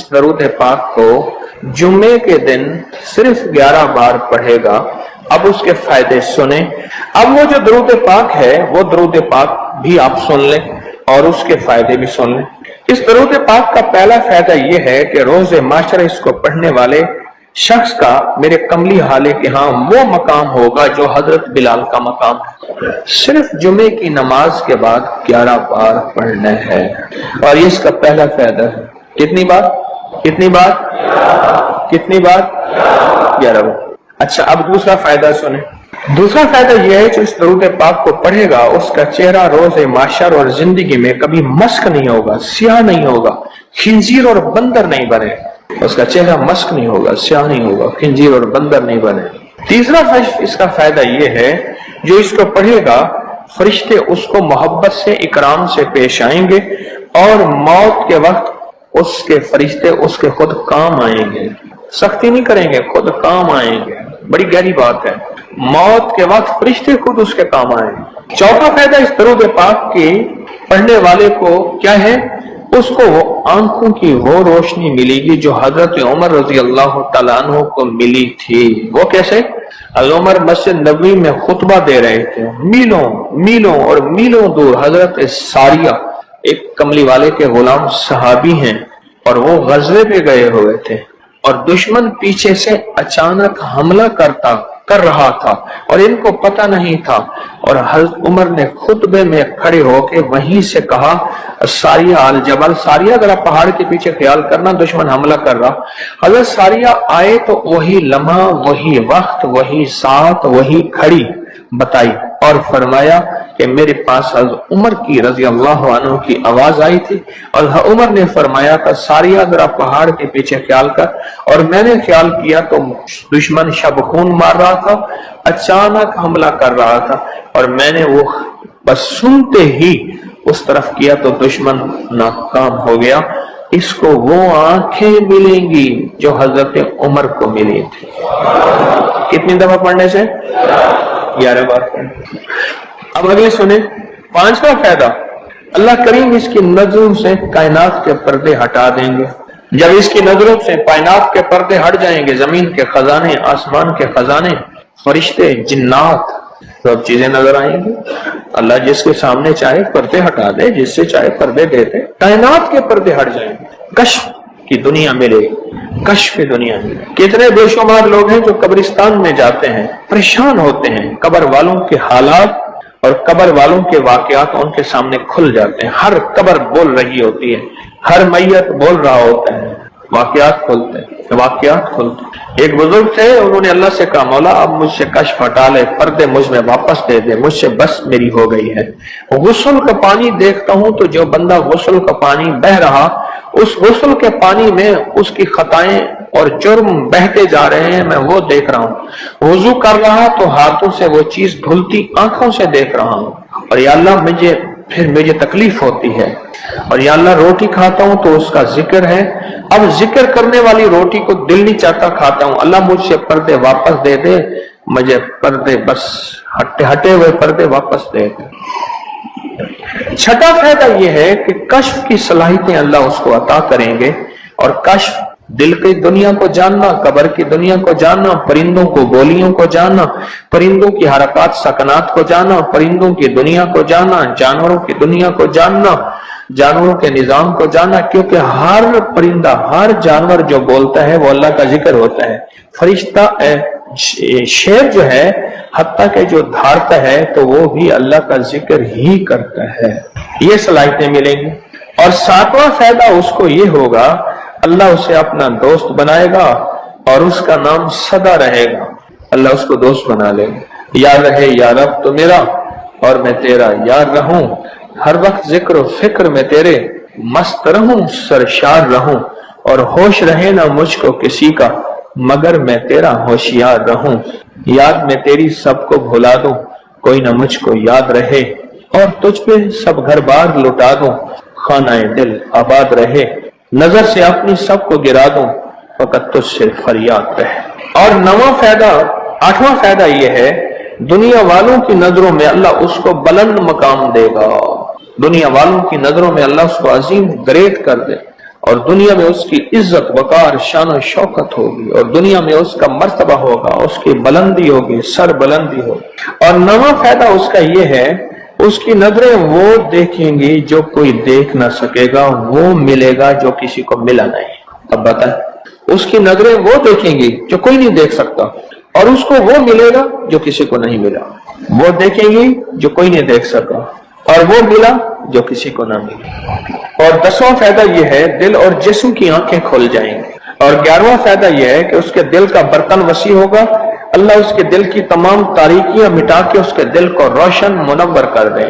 اس درود پاک کو جمعے کے دن صرف 11 بار پڑھے گا، اب اس کے فائدے سنیں۔ اب وہ جو درود پاک ہے وہ درود پاک بھی آپ سن لیں اور اس کے فائدے بھی سن لیں۔ اس درود پاک کا پہلا فائدہ یہ ہے کہ روز معاشرہ اس کو پڑھنے والے شخص کا میرے کملی حالے کے ہاں وہ مقام ہوگا جو حضرت بلال کا مقام ہے۔ صرف جمعے کی نماز کے بعد 11 بار پڑھنا ہے، اور اس کا پہلا فائدہ ہے کتنی بار؟ کتنی بار؟ کتنی بار؟ 11 بار۔ اچھا، اب دوسرا فائدہ سنیں۔ دوسرا فائدہ یہ ہے جو اس درود پاک کو پڑھے گا اس کا چہرہ روز محشر اور زندگی میں کبھی مسک نہیں ہوگا، سیاہ نہیں ہوگا، خنزیر اور بندر نہیں بنے۔ اس کا چہرہ مسک نہیں ہوگا، سیاہ نہیں ہوگا، خنزیر اور بندر نہیں بنے۔ تیسرا اس کا فائدہ یہ ہے جو اس کو پڑھے گا فرشتے اس کو محبت سے اکرام سے پیش آئیں گے، اور موت کے وقت اس کے فرشتے اس کے خود کام آئیں گے، سختی نہیں کریں گے، خود کام آئیں گے۔ بڑی گہری بات ہے، موت کے وقت فرشتے خود اس کے کام آئیں گے۔ چوتھا فائدہ اس درود پاک کے پڑھنے والے کو کیا ہے؟ اس کو وہ آنکھوں کی وہ روشنی ملے گی جو حضرت عمر رضی اللہ تعالیٰ عنہ کو ملی تھی۔ وہ کیسے؟ حضرت عمر مسجد نبوی میں خطبہ دے رہے تھے، میلوں میلوں اور میلوں دور حضرت ساریہ ایک کملی والے کے غلام صحابی ہیں، اور وہ غزوے پہ گئے ہوئے تھے، اور دشمن پیچھے سے اچانک حملہ کر رہا تھا اور ان کو پتہ نہیں تھا، اور حضرت عمر نے خطبے میں کھڑے ہو کے وہیں سے کہا ساریہ الجبل، ساریہ ذرا پہاڑ کے پیچھے خیال کرنا، دشمن حملہ کر رہا۔ حضرت ساریہ آئے تو وہی لمحہ، وہی وقت، وہی ساتھ، وہی کھڑی بتائی، اور فرمایا کہ میرے پاس حضرت عمر کی رضی اللہ عنہ کی آواز آئی تھی، اور عمر نے فرمایا تھا ساریہ ذرا پہاڑ کے پیچھے خیال کر، اور میں نے خیال کیا تو دشمن شب خون مار رہا تھا، اچانک حملہ کر رہا تھا، اور میں نے وہ بس سنتے ہی اس طرف کیا تو دشمن ناکام ہو گیا۔ اس کو وہ آنکھیں ملیں گی جو حضرت عمر کو ملی تھی۔ کتنی دفعہ پڑھنے سے؟ 11 بار پڑھنے۔ اب اگلے سنیں، پانچواں فائدہ، اللہ کریم اس کی نظروں سے کائنات کے پردے ہٹا دیں گے۔ جب اس کی نظروں سے کائنات کے پردے ہٹ جائیں گے، زمین کے خزانے، آسمان کے خزانے، فرشتے، جنات، سب چیزیں نظر آئیں گی۔ اللہ جس کے سامنے چاہے پردے ہٹا دے، جس سے چاہے پردے دے دے، کائنات کے پردے ہٹ جائیں گے، کشف کی دنیا ملے گی، کشف کی دنیا ملے گی۔ کتنے بے شمار لوگ ہیں جو قبرستان میں جاتے ہیں، پریشان ہوتے ہیں، قبر والوں کے حالات اور قبر والوں کے واقعات ان کے سامنے کھل جاتے ہیں۔ ہر قبر بول رہی ہوتی ہے، ہر میت بول رہا ہوتا ہے، واقعات کھلتے ہیں، واقعات کھلتے ہیں۔ ایک بزرگ تھے، انہوں نے اللہ سے کہا مولا اب مجھ سے کشف ہٹا لے، پردے مجھ میں واپس دے دے، مجھ سے بس میری ہو گئی ہے۔ غسل کا پانی دیکھتا ہوں تو جو بندہ غسل کا پانی بہ رہا، اس غسل کے پانی میں اس کی خطائیں اور جرم بہتے جا رہے ہیں، میں وہ دیکھ رہا ہوں۔ وضو کر رہا تو ہاتھوں سے وہ چیز دھلتی آنکھوں سے دیکھ رہا ہوں، اور یا اللہ مجھے تکلیف ہوتی ہے، اور یا اللہ روٹی کھاتا ہوں تو اس کا ذکر ہے، اب ذکر کرنے والی روٹی کو دل نہیں چاہتا کھاتا ہوں، اللہ مجھ سے پردے واپس دے دے، مجھے پردے بس ہٹے ہوئے پردے واپس دے دے۔ چھٹا فائدہ یہ ہے کہ کشف کی صلاحیتیں اللہ اس کو عطا کریں گے، اور کشف دل کی دنیا کو جاننا، قبر کی دنیا کو جاننا، پرندوں کو بولیوں کو جاننا، پرندوں کی حرکات سکنات کو جاننا، پرندوں کی دنیا کو جاننا، جانوروں کی دنیا کو جاننا، جانوروں کے نظام کو جاننا، کیونکہ ہر پرندہ، ہر جانور جو بولتا ہے وہ اللہ کا ذکر ہوتا ہے۔ فرشتہ شیر جو ہے حتیٰ کہ جو دھاڑتا ہے تو وہ بھی اللہ کا ذکر ہی کرتا ہے۔ یہ صلاحیتیں ملیں گی۔ اور ساتواں فائدہ اس کو یہ ہوگا، اللہ اسے اپنا دوست بنائے گا اور اس کا نام سدا رہے گا۔ اللہ اس کو دوست بنا لے گا، یاد رہے یا رب تو میرا اور میں تیرا یار رہوں، ہر وقت ذکر و فکر میں تیرے مست رہوں، سرشار رہوں، اور ہوش رہے نہ مجھ کو کسی کا مگر میں تیرا ہوشیار رہوں۔ یاد میں تیری سب کو بھلا دوں، کوئی نہ مجھ کو یاد رہے، اور تجھ پہ سب گھر بار لٹا دوں، خانہ دل آباد رہے، نظر سے اپنی سب کو گرا دوں، فقط تجھ سے فریاد رہے۔ اور آٹھواں فائدہ یہ ہے، دنیا والوں کی نظروں میں اللہ اس کو بلند مقام دے گا، دنیا والوں کی نظروں میں اللہ اس کو عظیم گریٹ کر دے، اور دنیا میں اس کی عزت وقار شان و شوکت ہوگی، اور دنیا میں اس کا مرتبہ ہوگا، اس کی بلندی ہوگی، سر بلندی ہوگی۔ اور نواں فائدہ اس کا یہ ہے، اس کی نظریں وہ دیکھیں گی جو کوئی دیکھ نہ سکے گا، وہ ملے گا جو کسی کو ملا نہیں۔ اب بتائیں، اس کی نظریں وہ دیکھیں گی جو کوئی نہیں دیکھ سکتا، اور اس کو وہ ملے گا جو کسی کو نہیں ملا۔ وہ دیکھیں گی جو کوئی نہیں دیکھ سکا، اور وہ ملا جو کسی کو نہ ملا۔ اور 10واں فائدہ یہ ہے، دل اور جسم کی آنکھیں کھل جائیں گی۔ اور 11واں فائدہ یہ ہے کہ اس کے دل کا برتن وسیع ہوگا، اللہ اس کے دل کی تمام تاریکیاں مٹا کے اس کے دل کو روشن منور کر دیں۔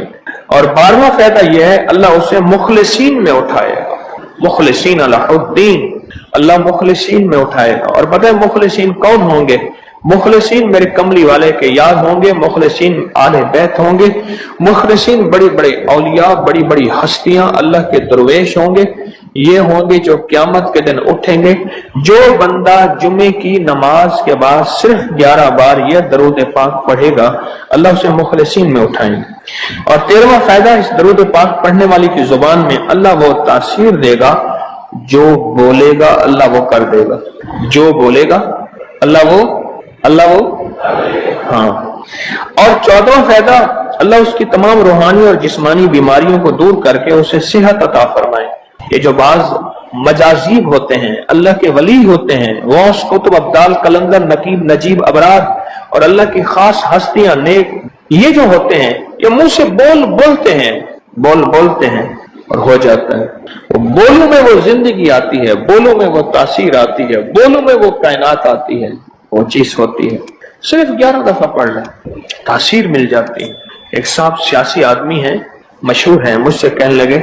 اور 12واں فائدہ یہ ہے، اللہ اسے مخلصین میں اٹھائے گا، مخلصین اللہ الدین، اللہ مخلصین میں اٹھائے گا۔ اور بتائیں مخلصین کون ہوں گے؟ مخلصین میرے کملی والے کے یاد ہوں گے، مخلصین آل بیت ہوں گے، مخلصین بڑی بڑی اولیاء، بڑی بڑی ہستیاں اللہ کے درویش ہوں گے، یہ ہوں گے جو قیامت کے دن اٹھیں گے۔ جو بندہ جمعے کی نماز کے بعد صرف 11 بار یہ درود پاک پڑھے گا، اللہ اسے مخلصین میں اٹھائیں گے۔ اور 13واں فائدہ، اس درود پاک پڑھنے والی کی زبان میں اللہ وہ تاثیر دے گا، جو بولے گا اللہ وہ کر دے گا، جو بولے گا اللہ وہ ہاں۔ اور 14واں فائدہ، اللہ اس کی تمام روحانی اور جسمانی بیماریوں کو دور کر کے اسے صحت عطا فرمائے۔ یہ جو بعض مجازیب ہوتے ہیں، اللہ کے ولی ہوتے ہیں، غوث، قطب، ابدال، قلندر، نقیب، نجیب، ابرار، اور اللہ کی خاص ہستیاں، نیک، یہ جو ہوتے ہیں یہ منہ سے بولتے ہیں اور ہو جاتا ہے۔ وہ بولوں میں وہ زندگی آتی ہے، بولوں میں وہ تاثیر آتی ہے، بولوں میں وہ کائنات آتی ہے، وہ چیز ہوتی ہے۔ صرف 11 دفعہ پڑھ لیں، تاثیر مل جاتی ہے۔ ایک صاحب سیاسی آدمی ہیں، مشہور ہیں، مجھ سے کہنے لگے،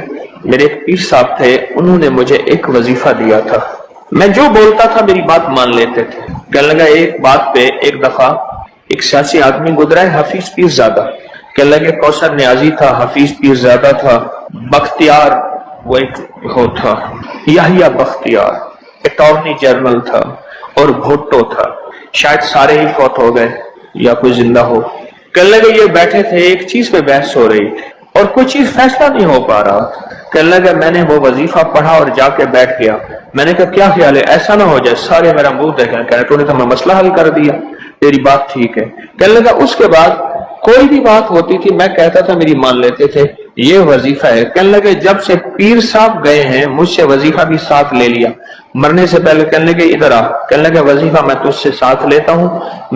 میرے ایک پیر صاحب تھے، انہوں نے مجھے ایک وظیفہ دیا تھا، میں جو بولتا تھا میری بات مان لیتے تھے۔ کہنے لگا ایک بات پہ ایک دفعہ ایک سیاسی آدمی گزرا ہے، حفیظ پیر زادہ، کہنے لگے کوثر نیازی تھا، حفیظ پیر زادہ تھا، بختیار وہ ایک ہو تھا، یحییٰ بختیار اٹارنی جنرل تھا، اور بھٹو تھا، شاید سارے ہی فوت ہو گئے یا کوئی زندہ ہو۔ کہنے لگے یہ بیٹھے تھے، ایک چیز پہ بحث ہو رہی تھی اور کوئی چیز فیصلہ نہیں ہو پا رہا۔ کہنے لگا میں نے وہ وظیفہ پڑھا اور جا کے بیٹھ گیا۔ میں نے کہا کیا خیال ہے، ایسا نہ ہو جائے سارے میرا منہ دیکھیں، کہہ رہے تو نے تو میں مسئلہ حل کر دیا، تیری بات ٹھیک ہے۔ کہنے لگا اس کے بعد کوئی بھی بات ہوتی تھی میں کہتا تھا میری مان لیتے تھے، یہ وظیفہ ہے۔ کہنے لگے جب سے پیر صاحب گئے ہیں مجھ سے وظیفہ بھی ساتھ لے لیا، مرنے سے پہلے کہنے لگے ادھر آ، کہنے لگے وظیفہ میں تجھ سے ساتھ لیتا ہوں،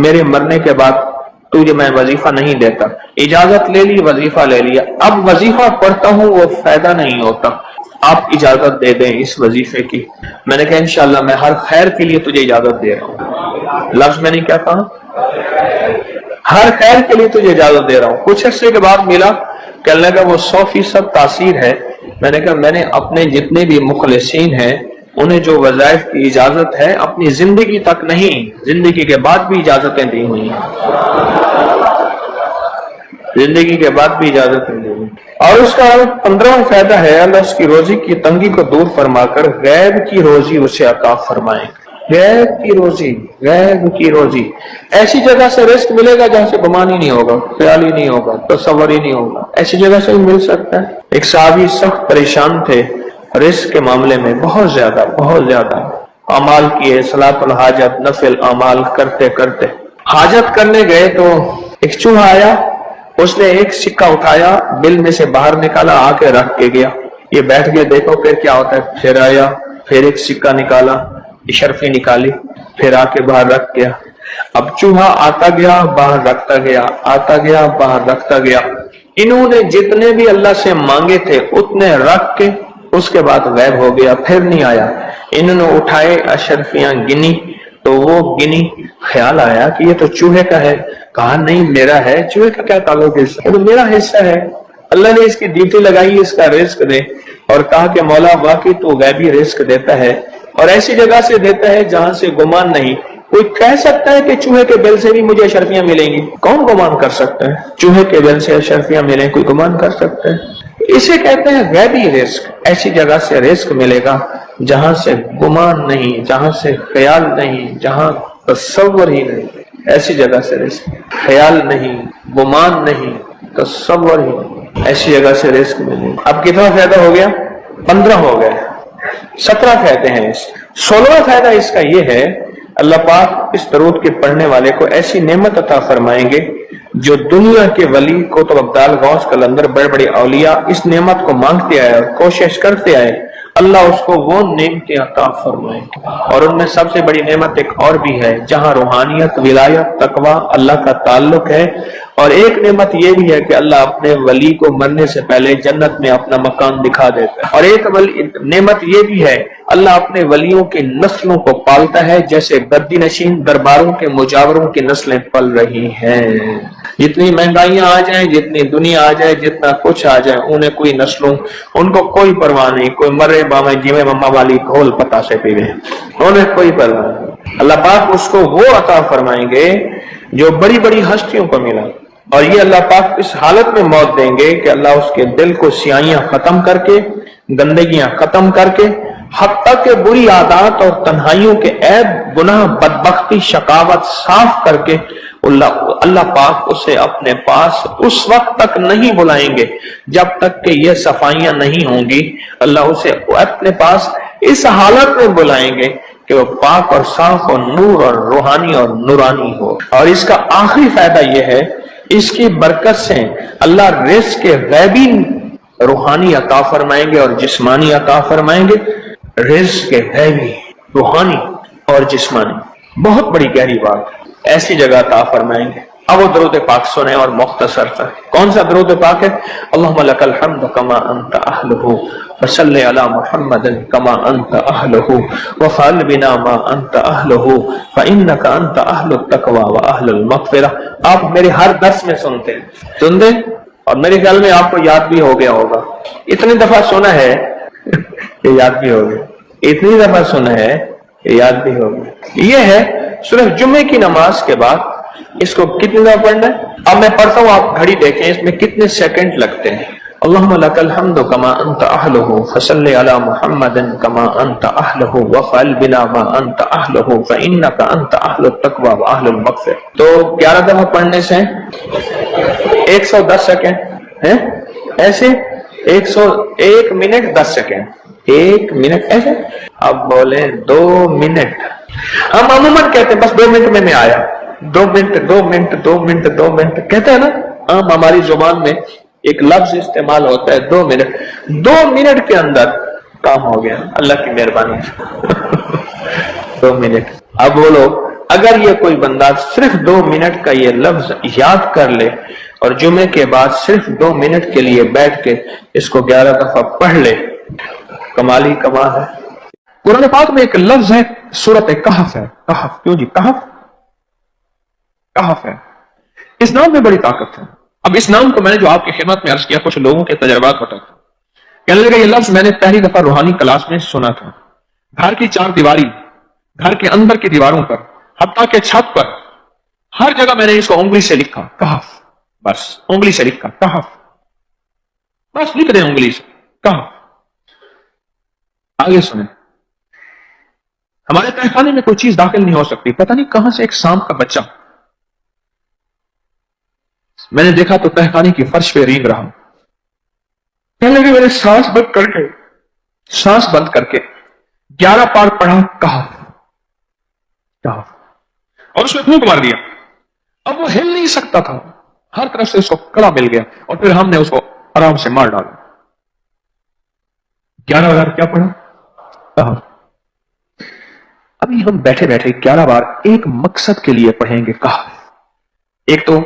میرے مرنے کے بعد تجھے میں وظیفہ نہیں دیتا، اجازت لے لی، وظیفہ لے لیا، اب وظیفہ پڑھتا ہوں وہ فائدہ نہیں ہوتا، آپ اجازت دے دیں اس وظیفے کی۔ میں نے کہا انشاءاللہ میں ہر خیر کے لیے تجھے اجازت دے رہا ہوں، لفظ میں نے کیا کہا، ہر خیر کے لیے تجھے اجازت دے رہا ہوں۔ کچھ عرصے کے بعد ملا، کہنے لگا وہ 100% تاثیر ہے۔ میں نے کہا میں نے اپنے جتنے بھی مخلصین ہیں انہیں جو وظائف کی اجازت ہے اپنی زندگی تک نہیں، زندگی کے بعد بھی اجازتیں دی ہوئی ہیں، زندگی کے بعد بھی اجازتیں دی ہوئی۔ اور اس کا 15واں فائدہ ہے، اللہ اس کی روزی کی تنگی کو دور فرما کر غیب کی روزی اسے عطا فرمائے۔ غیب کی روزی، غیب کی روزی، ایسی جگہ سے رزق ملے گا جہاں سے گمان ہی نہیں ہوگا، خیال ہی نہیں ہوگا، تصور ہی نہیں ہوگا، ایسی جگہ سے ہی مل سکتا ہے۔ ایک صحابی سخت پریشان تھے رزق کے معاملے میں، بہت زیادہ اعمال کیے، صلاۃ الحاجت، نفل اعمال کرتے کرتے حاجت کرنے گئے تو ایک چوہا آیا، اس نے ایک سکہ اٹھایا، بل میں سے باہر نکالا، آ کے رکھ کے گیا، یہ بیٹھ کے دیکھو پھر کیا ہوتا ہے، پھر آیا، پھر ایک سکہ نکالا، اشرفی نکالی، پھر آ کے باہر رکھ گیا۔ اب چوہا آتا گیا باہر رکھتا گیا، آتا گیا باہر رکھتا گیا، انہوں نے جتنے بھی اللہ سے مانگے تھے اتنے رکھ کے اس کے بعد غائب ہو گیا، پھر نہیں آیا۔ انہوں نے اٹھائے اشرفیاں گنی تو وہ گنی، خیال آیا کہ یہ تو چوہے کا ہے، کہا نہیں میرا ہے، چوہے کا کیا تعلق ہے، یہ تو میرا حصہ ہے، اللہ نے اس کی ڈیوٹی لگائی اس کا رزق دے، اور کہا کہ مولا واقعی تو غیبی رزق دیتا ہے اور ایسی جگہ سے دیتا ہے جہاں سے گمان نہیں۔ کوئی کہہ سکتا ہے کہ چوہے کے بل سے بھی مجھے اشرفیاں ملیں گی؟ کون گمان کر سکتا ہے چوہے کے بل سے اشرفیاں ملیں؟ کوئی گمان کر سکتا ہے؟ اسے کہتے ہیں غیبی رزق، ایسی جگہ سے رزق ملے گا جہاں سے گمان نہیں، جہاں سے خیال نہیں، جہاں تصور ہی نہیں، ایسی جگہ سے رزق، خیال نہیں، گمان نہیں، تصور ہی نہیں، ایسی جگہ سے رزق ملے گا۔ اب کتنا فائدہ ہو گیا؟ 15 ہو گئے۔ 17 فائدے ہیں اس 16واں فائدہ اس کا یہ ہے، اللہ پاک اس درود کے پڑھنے والے کو ایسی نعمت عطا فرمائیں گے جو دنیا کے ولی قطب ابدال غوث قلندر بڑے بڑے اولیاء اس نعمت کو مانگتے آئے اور کوشش کرتے آئے، اللہ اس کو وہ نعمتیں عطا فرمائیں گے۔ اور ان میں سب سے بڑی نعمت ایک اور بھی ہے جہاں روحانیت، ولایت، تقوی، اللہ کا تعلق ہے، اور ایک نعمت یہ بھی ہے کہ اللہ اپنے ولی کو مرنے سے پہلے جنت میں اپنا مکان دکھا دیتا ہے، اور ایک نعمت یہ بھی ہے اللہ اپنے ولیوں کی نسلوں کو پالتا ہے جیسے گدی نشین درباروں کے مجاوروں کی نسلیں پل رہی ہیں۔ جتنی مہنگائیاں آ جائیں، جتنی دنیا آ جائے، جتنا کچھ آ جائے، انہیں کوئی نسلوں ان کو کوئی پرواہ نہیں، کوئی مرے باویں جیویں مما والی گھول پتا سے پیوے، انہیں کوئی پرواہ نہیں۔ اللہ پاک اس کو وہ عطا فرمائیں گے جو بڑی بڑی ہستیوں کو ملا، اور یہ اللہ پاک اس حالت میں موت دیں گے کہ اللہ اس کے دل کو سیاہیاں ختم کر کے، گندگیاں ختم کر کے، حتیٰ کہ بری عادات اور تنہائیوں کے عیب، گناہ، بدبختی، شقاوت صاف کر کے اللہ پاک اسے اپنے پاس اس وقت تک نہیں بلائیں گے جب تک کہ یہ صفائیاں نہیں ہوں گی۔ اللہ اسے اپنے پاس اس حالت میں بلائیں گے کہ وہ پاک اور صاف اور نور اور روحانی اور نورانی ہو۔ اور اس کا آخری فائدہ یہ ہے، اس کی برکت سے اللہ رزق کے غیبی روحانی عطا فرمائیں گے اور جسمانی عطا فرمائیں گے، رزق کے غیبی روحانی اور جسمانی، بہت بڑی گہری بات، ایسی جگہ عطا فرمائیں گے۔ اب وہ درود پاک سنیں اور مختصر تھا۔ کون سا درود پاک ہے؟ اللہم لک الحمد کما انت اہلہ وصلی علی محمد کما انت اہلہ وفعل بنا ما انت اہلہ فانک انت اہل التقوی واہل المغفرہ۔ آپ میرے ہر درس میں سنتے ہیں اور میرے خیال میں آپ کو یاد بھی ہو گیا ہوگا، اتنی دفعہ سنا ہے کہ یاد بھی ہو گیا، اتنی دفعہ سنا ہے کہ یاد بھی ہو گیا۔ یہ ہے صرف جمعے کی نماز کے بعد اس کو کتنی دفعہ پڑھنا ہے؟ اب میں پڑھتا ہوں، آپ گھڑی دیکھیں اس میں کتنے سیکنڈ لگتے ہیں۔ اللہم لک الحمد کما انت اہلہ فصلی علی محمد کما انت اہلہ وفعل بنا ما انت اہلہ فانک انت اہل التقوی واہل المغفرہ۔ تو 11 دفعہ پڑھنے سے 110 سیکنڈ ہے، ایسے 101 منٹ 10 سیکنڈ، 1 منٹ ایسے۔ اب بولیں 2 منٹ، ہم عموماً کہتے ہیں بس 2 منٹ میں آیا، 2 منٹ 2 منٹ 2 منٹ 2 منٹ کہتے ہیں نا، عام ہماری زبان میں ایک لفظ استعمال ہوتا ہے 2 منٹ۔ 2 منٹ کے اندر کام ہو گیا اللہ کی مہربانی سے۔ 2 منٹ۔ اب بولو اگر یہ کوئی بندہ صرف 2 منٹ کا یہ لفظ یاد کر لے اور جمعے کے بعد صرف 2 منٹ کے لیے بیٹھ کے اس کو 11 دفعہ پڑھ لے، کمال ہی کمال ہے۔ قرآن پاک میں ایک لفظ ہے، سورۃ کہف ہے۔ کہف کیوں جی؟ کہف ہے، اس نام میں بڑی طاقت ہے۔ اب اس نام کو میں نے جو آپ کی خدمت میں عرض کیا، کچھ لوگوں کے تجربات بتاتا ہوں۔ کہنے لگا یہ لفظ میں نے پہلی دفعہ روحانی کلاس میں سنا تھا، گھر کی 4 دیواری، گھر کے اندر کی دیواروں پر، حتیٰ کہ چھت پر، ہر جگہ میں نے اس کو انگلی سے لکھا، کہف، بس انگلی سے لکھا کہف، بس لکھ دیں انگلی سے کہف۔ آگے سنیں، ہمارے تہخانے میں کوئی چیز داخل نہیں ہو سکتی، پتہ نہیں کہاں سے ایک سانپ کا بچہ میں نے دیکھا تو تہخانے کی فرش پہ رینگ رہا۔ کہنے لگے میں نے سانس بند کر کے 11 بار پڑھا کہف کہف، اور اس میں پھونک مار دیا۔ اب وہ ہل نہیں سکتا تھا، ہر طرف سے اس کو کڑا مل گیا، اور پھر ہم نے اس کو آرام سے مار ڈالا۔ 11 بار کیا پڑھا؟ کہف۔ ابھی ہم بیٹھے بیٹھے 11 بار ایک مقصد کے لیے پڑھیں گے کہف۔ ایک تو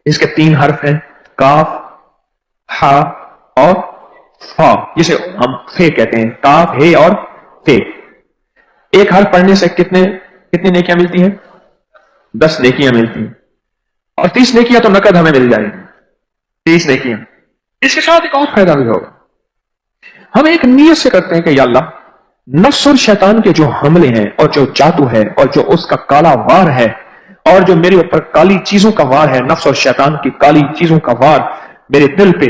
اس کے 3 حرف ہیں، کاف، ہا اور فا، جسے ہم فے کہتے ہیں، کاف، ہے اور فے۔ ایک حرف پڑھنے سے کتنی نیکیاں ملتی ہیں؟ 10 نیکیاں ملتی ہیں، اور 30 نیکیاں تو نقد ہمیں مل جائیں گی، 30 نیکیاں۔ اس کے ساتھ ایک اور فائدہ بھی ہوگا، ہم ایک نیت سے کرتے ہیں کہ یا اللہ، نفس اور شیطان کے جو حملے ہیں اور جو جادو ہے اور جو اس کا کالا وار ہے اور جو میرے اوپر کالی چیزوں کا وار ہے، نفس اور شیطان کی کالی چیزوں کا وار میرے دل پہ،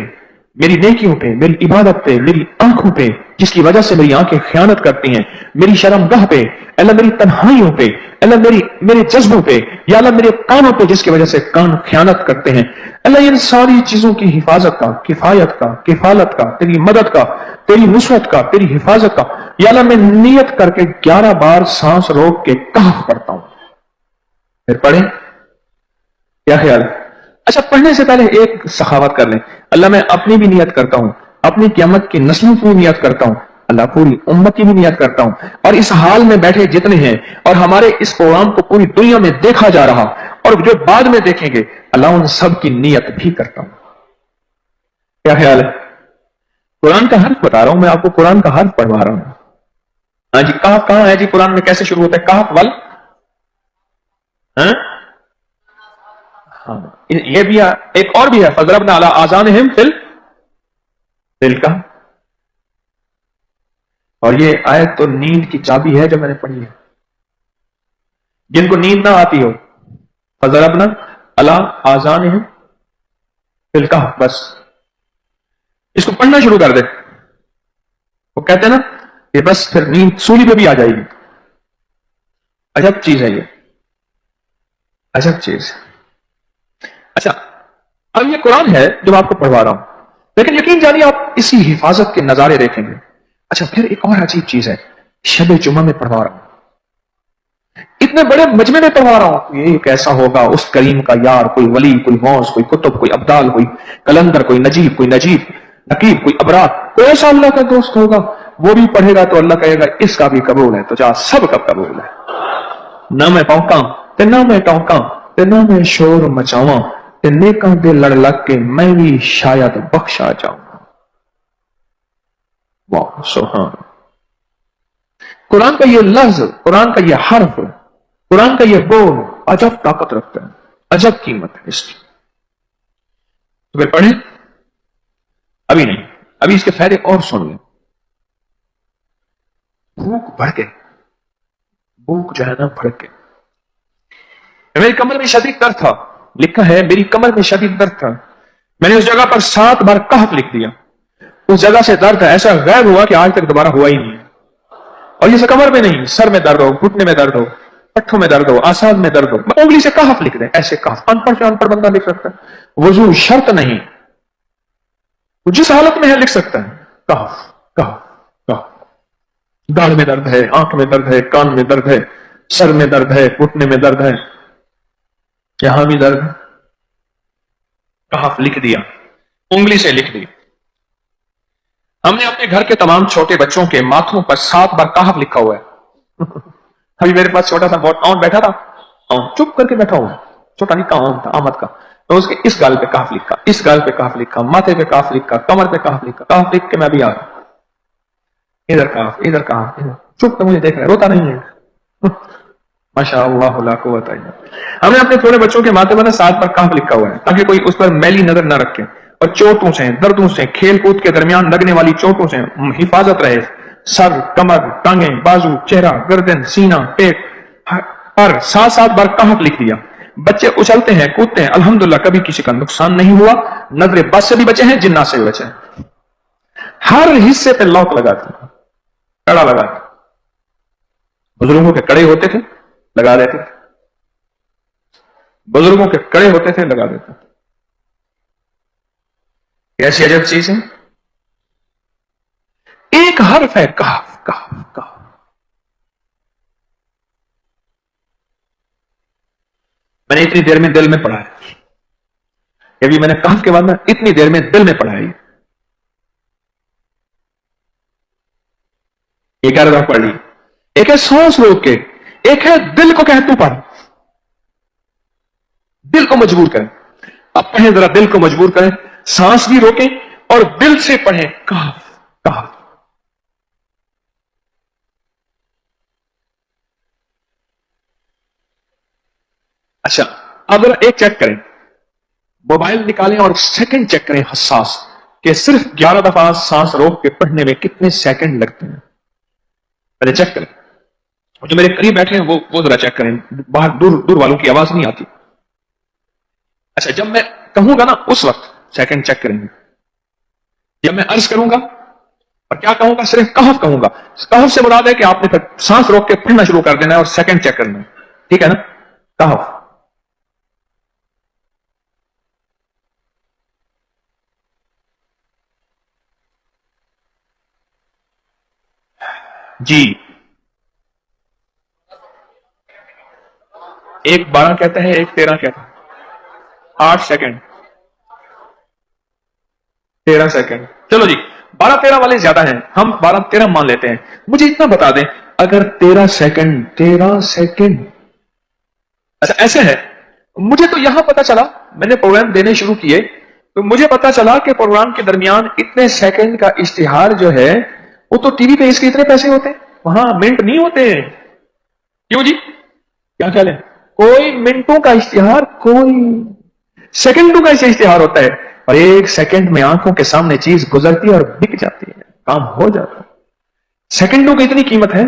میری نیکیوں پہ، میری عبادت پہ، میری آنکھوں پہ، جس کی وجہ سے میری آنکھیں خیانت کرتی ہیں، میری شرمگاہ پہ، اللہ میری تنہائیوں پہ، اللہ میرے جذبوں پہ، یا اللہ میرے کانوں پہ جس کی وجہ سے کان خیانت کرتے ہیں، اللہ ان ساری چیزوں کی حفاظت کا، کفایت کا، کفالت کا، تیری مدد کا، تیری نصرت کا، تیری حفاظت کا، یا اللہ میں نیت کر کے 11 بار سانس روک کے کہف پڑھتا ہوں. پھر پڑھیں. کیا خیال ہے؟ اچھا، پڑھنے سے پہلے ایک سخاوت کر لیں. اللہ میں اپنی بھی نیت کرتا ہوں، اپنی قیامت کی نسلوں کی بھی نیت کرتا ہوں، اللہ پوری امت کی بھی نیت کرتا ہوں، اور اس حال میں بیٹھے جتنے ہیں اور ہمارے اس پروگرام کو پوری دنیا میں دیکھا جا رہا اور جو بعد میں دیکھیں گے، اللہ ان سب کی نیت بھی کرتا ہوں. کیا خیال ہے؟ قرآن کا حرف بتا رہا ہوں میں آپ کو، قرآن کا حرف پڑھوا رہا ہوں. ہاں جی، کہف کہاں ہے جی؟ قرآن میں کیسے شروع ہوتا ہے کہف؟ ول، ہاں یہ بھی ہے. ایک اور بھی ہے، فضربنا علی آذانہم فی الکہف. اور یہ آیت تو نیند کی چابی ہے جو میں نے پڑھی ہے. جن کو نیند نہ آتی ہو، فضربنا علی آذانہم فی الکہف، بس اس کو پڑھنا شروع کر دے. وہ کہتے ہیں نا کہ بس پھر نیند سولی پہ بھی آ جائے گی. عجب چیز ہے یہ، عجب چیز. اچھا، اب یہ قرآن ہے جو آپ کو پڑھوا رہا ہوں، لیکن یقین جانیے آپ اسی حفاظت کے نظارے دیکھیں گے. اچھا، پھر ایک اور عجیب چیز ہے، شب جمعہ میں پڑھوا رہا ہوں، اتنے بڑے مجمع میں پڑھوا رہا ہوں. یہ کیسا ہوگا اس کریم کا یار، کوئی ولی، کوئی غوث، کوئی کتب، کوئی ابدال، کوئی کلندر، کوئی نجیب، کوئی نقیب، کوئی ابرار، کوئی ایسا اللہ کا دوست ہوگا، وہ بھی پڑھے گا تو اللہ کہے گا اس کا بھی قبول ہے. تو جا سب کا قبول ہے. نہ میں پونکاں تے نہ میں ٹونکاں تے نہ میں شور مچاواں تے نیکاں دے لڑ لگ کے میں بھی شاید بخشا جاؤں. واہ سبحان. قرآن کا یہ لفظ، قرآن کا یہ حرف، قرآن کا یہ بول عجب طاقت رکھتا ہے، عجب قیمت ہے اس کی. تو پھر پڑھیں. ابھی نہیں، ابھی اس کے فائدے اور سن لیں. بھوک بڑھ کے، بھوک جو ہے نا بڑھ کے. میری کمر میں شدید درد تھا، لکھا ہے میری کمر میں شدید درد تھا. میں نے اس جگہ پر 7 بار کہف لکھ دیا. اس جگہ سے درد ایسا غائب ہوا کہ آج تک دوبارہ ہوا ہی نہیں. اور یہ کمر میں نہیں، سر میں درد ہو، گھٹنے میں درد ہو، پٹھوں میں درد ہو، آسان میں درد ہو، انگلی سے کہف لکھ دیں. ایسے کہف ان پڑھ بندہ لکھ سکتا ہے. وضو شرط نہیں، جس حالت میں ہے لکھ سکتا ہے. کہف کہف کہف. داڑھ میں درد ہے، آنکھ میں درد ہے، کان میں درد ہے، سر میں درد ہے، گھٹنے میں درد ہے، یہاں بھی درد. کہف لکھ دیا، انگلی سے لکھ دی. ہم نے اپنے گھر کے تمام چھوٹے بچوں کے ماتھوں پر 7 بار کہف لکھا ہوا ہے. ابھی میرے پاس چھوٹا سا بہت آن بیٹھا تھا، چپ کر کے بیٹھا ہوا، چھوٹا نہیں کا آن تھا، آمد کا. تو اس کے اس گال پہ کہف لکھا، اس گال پہ کہف لکھا، ماتھے پہ کہف لکھا، کمر پہ کہف لکھا. کہف لکھ کے میں بھی آ رہا ہوں، ادھر کہف ادھر کہف، چپ کر مجھے دیکھ رہا ہے، روتا نہیں ہے. ماشاء اللہ لا قوت الا باللہ. ہم نے اپنے چھوٹے بچوں کے ماتھے پر 7 بار کہف لکھا ہوا ہے تاکہ کوئی اس پر میلی نظر نہ رکھے اور چوٹوں سے، دردوں سے، کھیل کود کے درمیان لگنے والی چوٹوں سے حفاظت رہے. سر، کمر، ٹانگیں، بازو، چہرہ، گردن، سینہ، پیٹ پر 7 بار کہف لکھ دیا. بچے اچھلتے ہیں، کودتے ہیں، الحمدللہ کبھی کسی کا نقصان نہیں ہوا. نظر بد سے بھی بچے ہیں، جنات سے بھی بچے ہیں. ہر حصے پہ لاک لگاتے ہیں، کڑا لگاتے. بزرگوں کے کڑے ہوتے تھے، لگا دیتے تھے. بزرگوں کے کڑے ہوتے تھے، لگا دیتے تھے. کیسی عجب چیز ہے. ایک حرف ہے کہف کہف کہف. میں نے اتنی دیر میں دل میں پڑھا ہے، ابھی میں نے کہف کے بعد میں اتنی دیر میں دل میں پڑھا ہے. یہ کیا رہا پڑھ لی. ایک ہے سانس روک کے، ایک ہے دل کو کہ تو پڑھ، دل کو مجبور کریں. اب پڑھیں ذرا، دل کو مجبور کریں، سانس بھی روکیں اور دل سے پڑھیں کہف کہف. اچھا، اب ذرا ایک چیک کریں، موبائل نکالیں اور سیکنڈ چیک کریں حساس کہ صرف 11 دفعہ سانس روک کے پڑھنے میں کتنے سیکنڈ لگتے ہیں. پہلے چیک کریں. جو میرے قریب بیٹھے ہیں وہ ذرا چیک کریں، باہر دور دور والوں کی آواز نہیں آتی. اچھا، جب میں کہوں گا نا اس وقت سیکنڈ چیک کریں گے. جب میں عرض کروں گا اور کیا کہوں گا؟ صرف کہف کہوں گا. کہف سے مراد ہے کہ آپ نے پھر سانس روک کے پڑھنا شروع کر دینا ہے اور سیکنڈ چیک کرنا ہے. ٹھیک ہے نا؟ کہف. جی، ایک 12 کہتا ہے، ایک 13 کہتا ہے. 8 سیکنڈ، 13 سیکنڈ. چلو جی، 12-13 والے زیادہ ہیں، ہم 12-13 مان لیتے ہیں. مجھے اتنا بتا دیں، اگر 13 سیکنڈ اچھا ایسے ہے. مجھے تو یہاں پتا چلا، میں نے پروگرام دینے شروع کیے تو مجھے پتا چلا کہ پروگرام کے درمیان اتنے سیکنڈ کا اشتہار جو ہے وہ تو ٹی وی پہ اس کے اتنے پیسے ہوتے ہیں، وہاں منٹ نہیں ہوتے. کیوں جی؟ کیا خیال ہے؟ کوئی منٹوں کا اشتہار، کوئی سیکنڈوں کا اشتہار ہوتا ہے، اور ایک سیکنڈ میں آنکھوں کے سامنے چیز گزرتی ہے اور بک جاتی ہے، کام ہو جاتا ہے. سیکنڈوں کی اتنی قیمت ہے.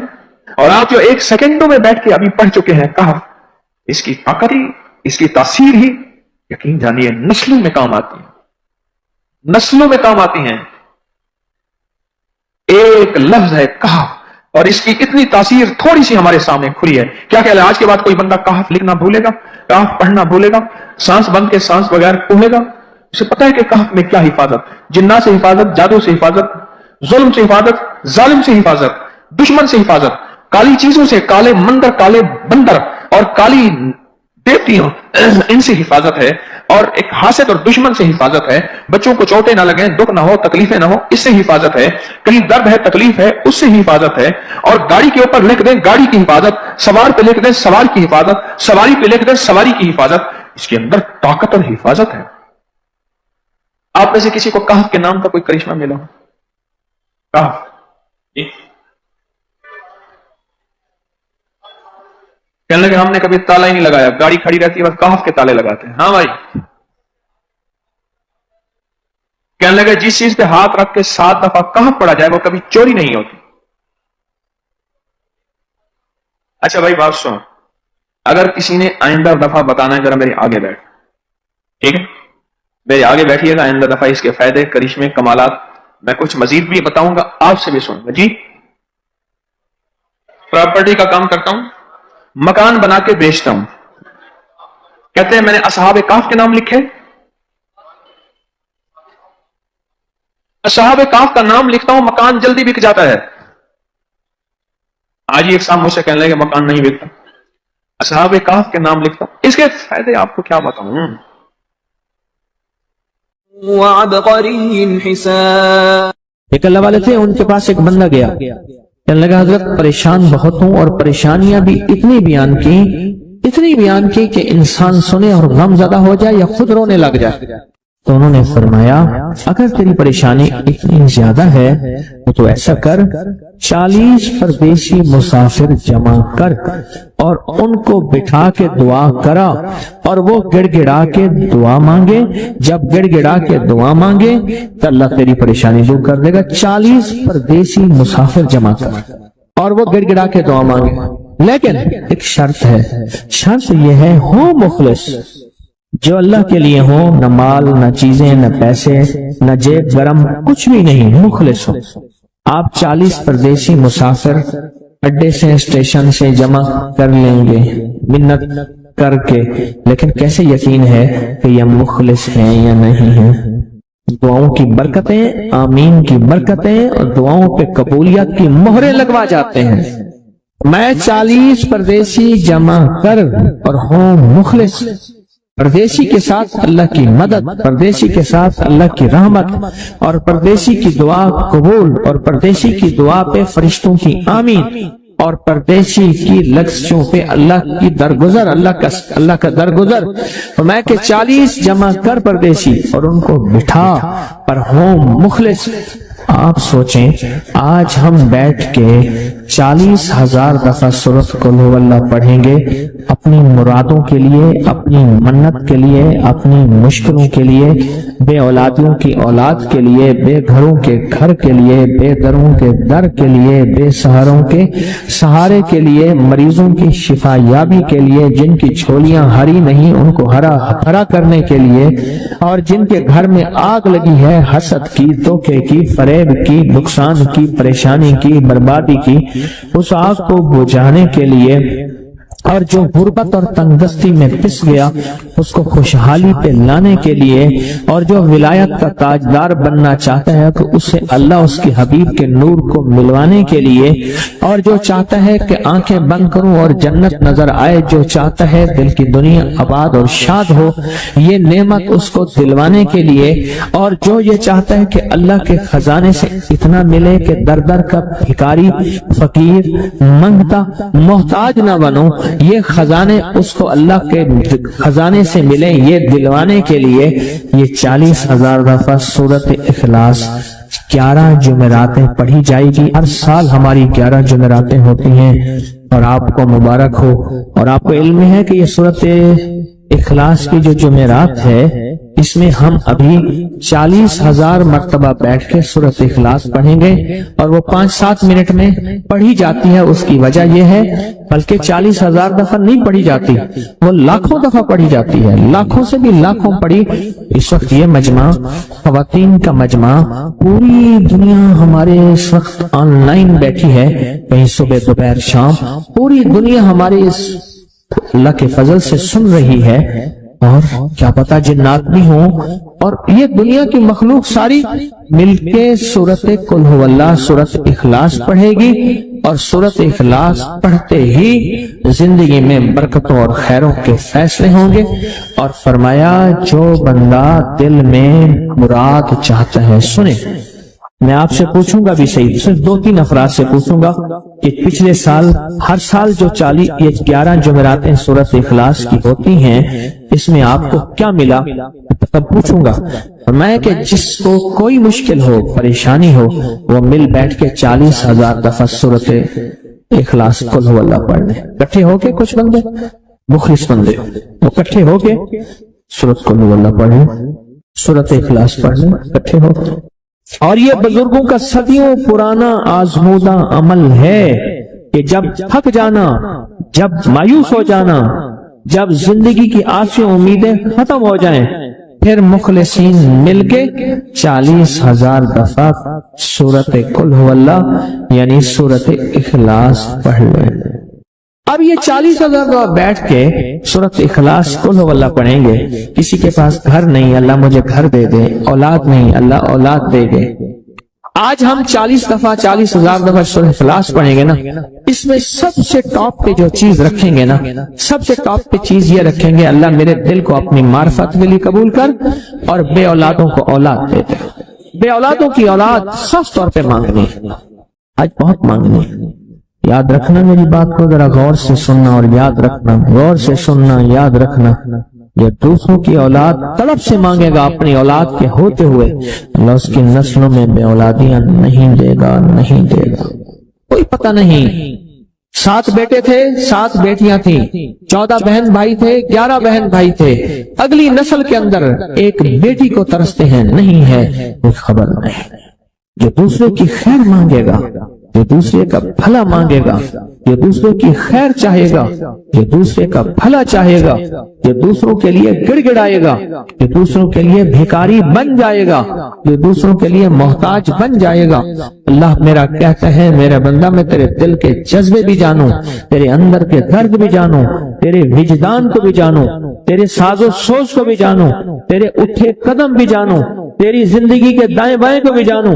اور آپ جو ایک سیکنڈوں میں بیٹھ کے ابھی پڑھ چکے ہیں کہف، اس کی طاقت ہی، اس کی تاثیر ہی یقین جانیے نسلوں میں کام آتی ہے، نسلوں میں کام آتی ہیں. ایک لفظ ہے کہف، اور اس کی اتنی تاثیر تھوڑی سی ہمارے سامنے کھلی ہے. کیا خیال ہے آج کے بعد کوئی بندہ کہف لکھنا بھولے گا، کہف پڑھنا بھولے گا، سانس بند کے سانس بغیر پڑھے گا؟ اسے پتا ہے کہ کہف میں کیا حفاظت، جنات سے حفاظت، جادو سے حفاظت، ظلم سے حفاظت، ظالم سے حفاظت، دشمن سے حفاظت، کالی چیزوں سے، کالے مندر، کالے بندر اور کالی دیوتیوں، ان سے حفاظت ہے. اور ایک حاسد اور دشمن سے حفاظت ہے. بچوں کو چوٹیں نہ لگیں، دکھ نہ ہو، تکلیفیں نہ ہو، اس سے حفاظت ہے. کہیں درد ہے، تکلیف ہے، اس سے حفاظت ہے. اور گاڑی کے اوپر لکھ دیں گاڑی کی حفاظت، سوار پہ لکھ دیں سوار کی حفاظت، سواری پہ لکھ دیں سواری کی حفاظت. اس کے اندر طاقت اور حفاظت ہے. آپ میں سے کسی کو کہف کے نام کا کوئی کرشمہ ملا ہو؟ کہف کہنے لگے ہم نے کبھی تالا ہی نہیں لگایا، گاڑی کھڑی رہتی ہے بس کہف کے تالے لگاتے ہیں. ہاں بھائی. کہنے لگے جس چیز پہ ہاتھ رکھ کے 7 دفعہ کہف پڑا جائے وہ کبھی چوری نہیں ہوتی. اچھا بھائی بات سن، اگر کسی نے آئندہ دفعہ بتانا ہے ذرا میرے آگے بیٹھ، ٹھیک ہے؟ میرے آگے بیٹھیے گا، آئندہ دفعہ اس کے فائدے، کرشمے، کمالات میں کچھ مزید بھی بتاؤں گا، آپ سے بھی سنوں گا. جی، پراپرٹی کا کام کرتا ہوں، مکان بنا کے بیچتا ہوں. کہتے ہیں میں نے اصحاب کہف کے نام لکھے، اصحاب کہف کا نام لکھتا ہوں، مکان جلدی بک جاتا ہے. آج ہی ایک صاحب مجھ سے کہنے لگے مکان نہیں بکتا، اصحاب کہف کے نام لکھتا ہوں. اس کے فائدے آپ کو کیا بتاؤں. ایک اللہ والے تھے، ان کے پاس ایک بندہ گیا، کہنے لگا حضرت پریشان بہت ہوں، اور پریشانیاں بھی اتنی بیان کی کہ انسان سنے اور غم زدہ ہو جائے یا خود رونے لگ جائے. تو انہوں نے فرمایا اگر تیری پریشانی اتنی زیادہ ہے تو ایسا کر، 40 پردیسی مسافر جمع کر اور ان کو بٹھا کے دعا کرا، اور وہ گڑ گڑا کے دعا مانگے. جب گڑ گڑا کے دعا مانگے تو اللہ تیری پریشانی دور کر دے گا. 40 پردیسی مسافر جمع کر اور وہ گڑ گڑا کے دعا مانگے. لیکن ایک شرط ہے، شرط یہ ہے ہو مخلص، جو اللہ کے لیے ہو، نہ مال، نہ چیزیں، نہ پیسے، نہ جیب گرم، کچھ بھی نہیں، مخلص ہو. آپ 40 پردیسی مسافر اڈے سے، اسٹیشن سے جمع کر لیں گے منت کر کے، لیکن کیسے یقین ہے کہ یہ مخلص ہیں یا نہیں ہیں؟ دعاؤں کی برکتیں، آمین کی برکتیں اور دعاؤں پہ قبولیت کی مہریں لگوا جاتے ہیں. میں 40 پردیسی جمع کر اور ہوں مخلص. پردیسی کے ساتھ اللہ کی مدد، پردیسی کے ساتھ اللہ کی رحمت، اور پردیسی کی دعا قبول، اور پردیسی کی دعا پہ فرشتوں کی آمین، اور پردیسی کی لفظوں پہ اللہ کی درگزر، اللہ کا درگزر. میں کہ 40 جمع کر پردیسی اور ان کو بٹھا پر ہوں مخلص. آپ سوچیں آج ہم بیٹھ کے 40,000 دفعہ سورۃ قل ہو اللہ پڑھیں گے اپنی مرادوں کے لیے، اپنی منت کے لیے، اپنی مشکلوں کے لیے، بے اولادیوں کی اولاد کے لیے، بے گھروں کے گھر کے لیے، بے دروں کے در کے لیے، بے سہاروں کے سہارے کے لیے، مریضوں کی شفا یابی کے لیے، جن کی جھولیاں ہری نہیں ان کو ہرا بھرا کرنے کے لیے، اور جن کے گھر میں آگ لگی ہے حسد کی، دھوکے کی، فریب فریب کی، نقصان کی، پریشانی کی، بربادی کی، اس آگ کو بجھانے کے لیے، اور جو غربت اور تنگ دستی میں پس گیا اس کو خوشحالی پہ لانے کے لیے، اور جو ولایت کا تاجدار بننا چاہتا ہے تو اسے اللہ اس کے حبیب کے نور کو ملوانے کے لیے، اور جو چاہتا ہے کہ آنکھیں بند کروں اور جنت نظر آئے، جو چاہتا ہے دل کی دنیا آباد اور شاد ہو، یہ نعمت اس کو دلوانے کے لیے، اور جو یہ چاہتا ہے کہ اللہ کے خزانے سے اتنا ملے کہ در در کا بھکاری، فقیر، منگتا، محتاج نہ بنو، یہ خزانے اس کو اللہ کے خزانے سے ملے، یہ دلوانے کے لیے یہ 40,000 دفعہ سورۃ اخلاص 11 جمعراتیں پڑھی جائے گی۔ ہر سال ہماری 11 جمعراتیں ہوتی ہیں، اور آپ کو مبارک ہو، اور آپ کو علم ہے کہ یہ سورۃ اخلاص کی جو جمعرات ہے اس میں ہم ابھی 40,000 مرتبہ بیٹھ کے سورۃ اخلاص پڑھیں گے، اور وہ 5-7 منٹ میں پڑھی جاتی ہے۔ اس کی وجہ یہ ہے، بلکہ 40,000 دفعہ نہیں پڑھی جاتی، وہ لاکھوں دفعہ پڑھی جاتی ہے، لاکھوں سے بھی لاکھوں پڑھی۔ اس وقت یہ مجمع، خواتین کا مجمع، پوری دنیا ہمارے اس وقت آن لائن بیٹھی ہے، کہیں صبح دوپہر شام، پوری دنیا ہمارے اس اللہ کے فضل سے سن رہی ہے، اور کیا پتا جنات بھی ہوں، اور یہ دنیا کی مخلوق ساری مل کے سورۃ قل ھو اللہ، سورۃ اخلاص پڑھے گی، اور سورۃ اخلاص پڑھتے ہی زندگی میں برکتوں اور خیروں کے فیصلے ہوں گے۔ اور فرمایا جو بندہ دل میں مراد چاہتا ہے سنے۔ میں آپ سے پوچھوں گا بھی صحیح، صرف 2-3 افراد سے پوچھوں گا کہ پچھلے سال، ہر سال جو 11 جمعراتیں سورۃ اخلاص کی ہوتی ہیں، اس میں آپ کو کیا ملا؟ تب پوچھوں گا میں کہ جس کو کوئی مشکل ہو، پریشانی ہو، وہ مل بیٹھ کے 40,000 دفعہ سورۃ اخلاص قل ھو اللہ پڑھ لیں، اکٹھے ہو کے، کچھ بندے مخلص بندے وہ اکٹھے ہو کے سورۃ قل ھو اللہ پڑھ لیں، سورۃ اخلاص پڑھ لیں اکٹھے ہو۔ اور یہ بزرگوں کا صدیوں پرانا آزمودہ عمل ہے کہ جب تھک جانا، جب مایوس ہو جانا، جب زندگی کی آسیں امیدیں ختم ہو جائیں، پھر مخلصین مل کے 40,000 دفعہ سورۃ قل ھو اللہ یعنی سورۃ اخلاص پڑھ لیں۔ اب یہ 40,000 دفعہ بیٹھ کے سورۃ اخلاص قل ھو اللہ پڑھیں گے۔ کسی کے پاس گھر نہیں، اللہ مجھے گھر دے دے، اولاد نہیں، اللہ اولاد دے دے۔ آج ہم 40,000 دفعہ سورۃ اخلاص پڑھیں گے نا، اس میں سب سے ٹاپ پہ جو چیز رکھیں گے نا، سب سے ٹاپ پہ چیز یہ رکھیں گے، اللہ میرے دل کو اپنی معرفت کے لیے قبول کر، اور بے اولادوں کو اولاد دے دے۔ بے اولادوں کی اولاد خاص طور پہ مانگنی، آج بہت مانگنی۔ یاد رکھنا میری بات کو ذرا غور سے سننا، اور یاد رکھنا، غور سے سننا، یاد رکھنا، یہ دوسروں کی اولاد طلب سے مانگے گا، اپنی اولاد کے ہوتے ہوئے اللہ اس کی نسلوں میں بے اولادیاں نہیں دے گا، نہیں دے گا۔ کوئی پتہ نہیں، 7 بیٹے تھے، 7 بیٹیاں تھیں، 14 بہن بھائی تھے، 11 بہن بھائی تھے، اگلی نسل کے اندر ایک بیٹی کو ترستے ہیں، نہیں ہے، کوئی خبر نہیں۔ جو دوسرے کی خیر مانگے گا، جو دوسرے کا بھلا مانگے گا، جو دوسرے کی خیر چاہے گا، جو دوسرے کا بھلا چاہے گا، جو دوسروں کے لیے گڑ گڑائے گا، جو دوسروں کے لیے بھیکاری بن جائے گا، جو دوسروں کے لیے محتاج بن جائے گا۔ اللہ میرا کہتا ہے میرا بندہ میں تیرے دل کے جذبے بھی جانوں، تیرے اندر کے درد بھی جانوں، تیرے وجدان کو بھی جانوں، تیرے ساز و سوز کو بھی جانوں، تیرے اٹھے قدم بھی جانوں، تیری زندگی کے دائیں بائیں کو بھی جانوں،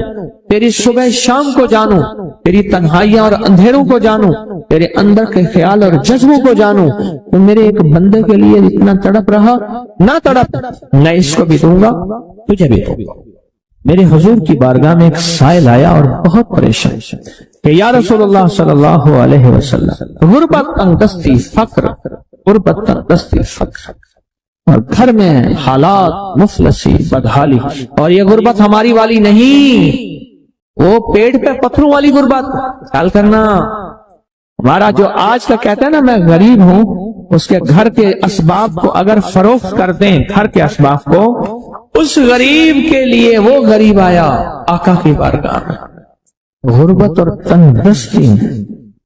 تیری صبح شام کو جانوں، تیری تنہائیاں اور اندھیروں کو جانوں، تیرے اندر کے خیال اور جذبوں کو جانوں۔ تو میرے ایک بندے کے لیے اتنا تڑپ رہا، نہ تڑپ، میں اس کو بھی دوں گا، تجھے بھی دوں گا۔ میرے حضور کی بارگاہ میں ایک سائل آیا اور بہت پریشان کہ یا رسول اللہ صلی اللہ علیہ وسلم، غربت، تنگدستی، فقر، غربت، تنگدستی، فقر، اور گھر میں حالات مفلسی، بدحالی، اور یہ غربت ہماری والی نہیں، وہ پیٹ پہ پتھروں والی غربت۔ خیال کرنا، ہمارا جو آج کا کہتا ہے نا میں غریب ہوں، اس کے گھر کے اسباب کو اگر فروخت کر دیں، گھر کے اسباب کو، اس غریب کے لیے وہ غریب آیا آقا کی بارگاہ میں، غربت اور تنگدستی،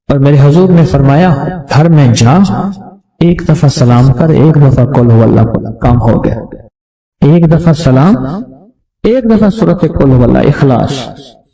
اور میرے حضور نے فرمایا گھر میں جا، ایک دفعہ سلام کر، ایک دفعہ قل ھو اللہ کو، کام ہو گیا۔ ایک دفعہ سلام، ایک دفعہ سورۃ قل ھو اللہ اخلاص،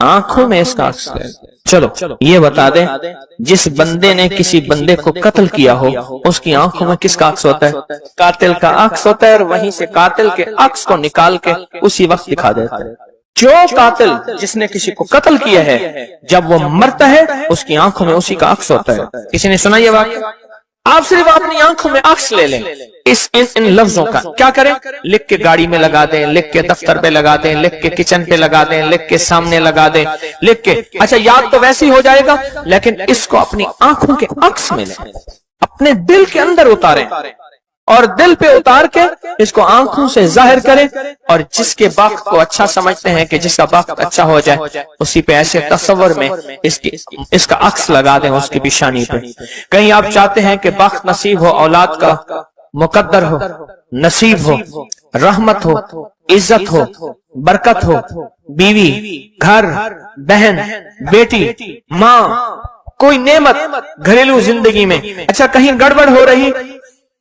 آنکھوں میں اس کا عکس ہے۔ چلو یہ بتا دیں، جس بندے نے کسی بندے کو قتل کیا ہو اس کی آنکھوں میں کس کا عکس ہوتا ہے؟ قاتل کا عکس ہوتا ہے، اور وہیں سے قاتل کے عکس کو نکال کے اسی وقت دکھا دیتا ہے۔ جو قاتل جس نے کسی کو قتل کیا ہے جب وہ مرتا ہے اس کی آنکھوں میں اسی کا عکس ہوتا ہے۔ کسی نے سنا یہ واقعہ؟ آپ صرف اپنی آنکھوں میں عکس لے لیں ان لفظوں کا، کیا کریں؟ لکھ کے گاڑی میں لگا دیں، لکھ کے دفتر پہ لگا دیں، لکھ کے کچن پہ لگا دیں، لکھ کے سامنے لگا دیں، لکھ کے، اچھا یاد تو ویسے ہی ہو جائے گا، لیکن اس کو اپنی آنکھوں کے عکس میں لیں، اپنے دل کے اندر اتاریں، اور دل پہ اتار کے اس کو آنکھوں سے ظاہر کریں، اور جس کے وقت کو اچھا سمجھتے ہیں کہ جس کا وقت اچھا ہو جائے اسی پہ ایسے تصور میں اس کا عکس لگا دیں اس کی پیشانی پہ۔ کہیں آپ چاہتے ہیں کہ وقت نصیب ہو، اولاد کا مقدر ہو، نصیب ہو، رحمت ہو، عزت ہو، برکت ہو، بیوی، گھر، بہن، بیٹی، ماں، کوئی نعمت گھریلو زندگی میں، اچھا کہیں گڑبڑ ہو رہی،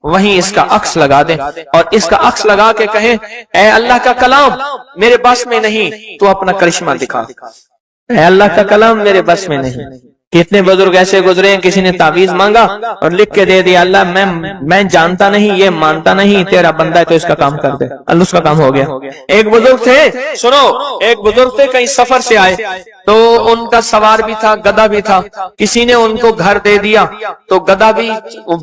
وہیں اس کا عکس لگا دیں، اور اس کا عکس لگا کے کہیں اے اللہ کا کلام میرے بس میں نہیں، تو اپنا کرشمہ دکھا۔ اے اللہ کا کلام میرے بس میں نہیں۔ کتنے بزرگ ایسے گزرے ہیں، کسی نے تعویذ مانگا اور لکھ کے دے دیا، اللہ میں جانتا نہیں، یہ مانتا نہیں، تیرا بندہ ہے تو اس کا کام کر دے، اللہ اس کا کام ہو گیا۔ ایک بزرگ تھے، سنو، ایک بزرگ تھے کہیں سفر سے آئے، تو ان کا سوار بھی تھا، گدھا بھی تھا، کسی نے ان کو گھر دے دیا، تو گدھا بھی،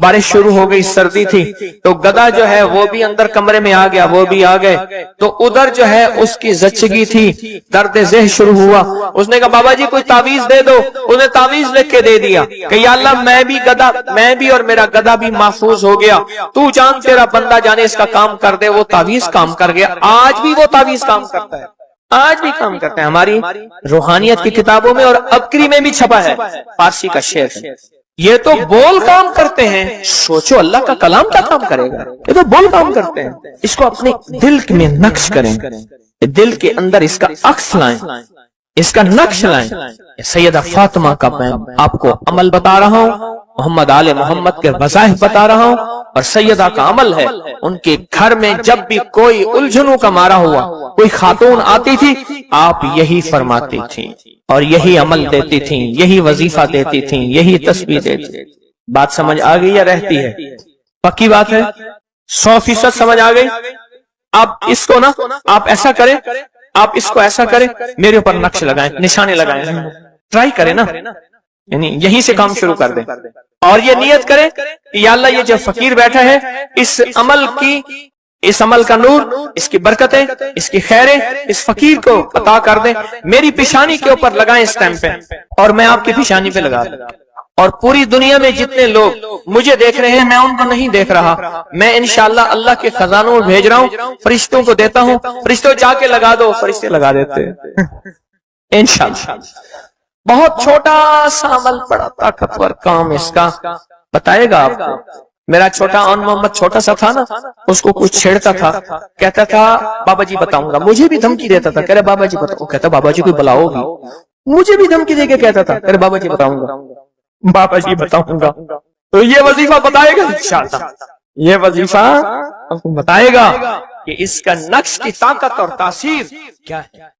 بارش شروع ہو گئی، سردی تھی، تو گدھا جو ہے وہ بھی اندر کمرے میں آ گیا، وہ بھی آ گئے، تو ادھر جو ہے اس کی زچگی تھی، درد ذہن شروع ہوا، اس نے کہا بابا جی کوئی تعویذ دے دو، انہیں تعویذ لکھ کے دے دیا کہ یا اللہ میں بھی اور میرا گدھا بھی محفوظ ہو گیا، تو جان تیرا بندہ جانے اس کا کام کر دے۔ وہ تعویذ کام کر گیا، آج بھی وہ تعویذ کام کرتا ہے، آج بھی کام کرتا ہے، ہماری روحانیت کی کتابوں میں اور ابکری میں بھی چھپا ہے، فارسی کا شعر ہے۔ یہ تو بول کام کرتے ہیں، سوچو اللہ کا کلام کیا کام کرے گا، یہ تو بول کام کرتے ہیں۔ اس کو اپنے دل میں نقش کریں، دل کے اندر اس کا عکس لائیں، اس کا نقش لائیں۔ سیدہ فاطمہ کا میں آپ کو عمل بتا رہا ہوں، محمد آل محمد کے وظائف بتا رہا ہوں، اور سیدہ کا عمل ہے، ان کے گھر میں جب بھی کوئی الجھنوں کا مارا ہوا، کوئی خاتون آتی تھی، آپ یہی فرماتی تھیں اور یہی عمل دیتی تھیں، یہی وظیفہ دیتی تھیں، یہی تسبیح دیتی تھیں۔ بات سمجھ آ گئی یا رہتی ہے؟ پکی بات ہے، 100% سمجھ آ گئی۔ آپ اس کو نا، آپ ایسا کریں، آپ اس کو ایسا کریں، میرے اوپر نقش لگائیں، نشانے لگائیں، ٹرائی کریں نا، یعنی یہیں سے کام شروع کر دیں، اور یہ نیت کریں کہ یا اللہ یہ جو فقیر بیٹھا ہے، اس عمل کا نور، اس کی برکتیں، اس کی خیریں اس فقیر کو عطا کر دیں، میری پیشانی کے اوپر لگائیں اس ٹائم پہ، اور میں آپ کی پیشانی پہ لگا دوں، اور پوری دنیا میں جتنے لوگ مجھے دیکھ رہے ہیں میں ان کو نہیں دیکھ رہا، میں انشاءاللہ اللہ کے خزانوں میں بھیج رہا ہوں، فرشتوں کو دیتا ہوں، فرشتوں جا کے لگا دو، فرشتے لگا دیتے ہیں انشاءاللہ۔ بہت چھوٹا سا عمل، بڑا طاقتور کام اس کا بتائے گا آپ کو۔ میرا چھوٹا آن محمد چھوٹا سا تھا نا، اس کو کچھ چھیڑتا تھا، کہتا تھا بابا جی بتاؤں گا، مجھے بھی دھمکی دیتا تھا، کہہ رہے بابا جی بتاؤں، کہتا بابا جی کوئی بلا ہوگی، مجھے بھی دھمکی دے کے کہتا تھا، کہہ رہے بابا جی بتاؤں گا، بابا جی بتاؤں گا۔ تو یہ وظیفہ بتائے گا انشاءاللہ، یہ وظیفہ آپ کو بتائے گا کہ اس کا نقش کی طاقت اور تاثیر کیا ہے۔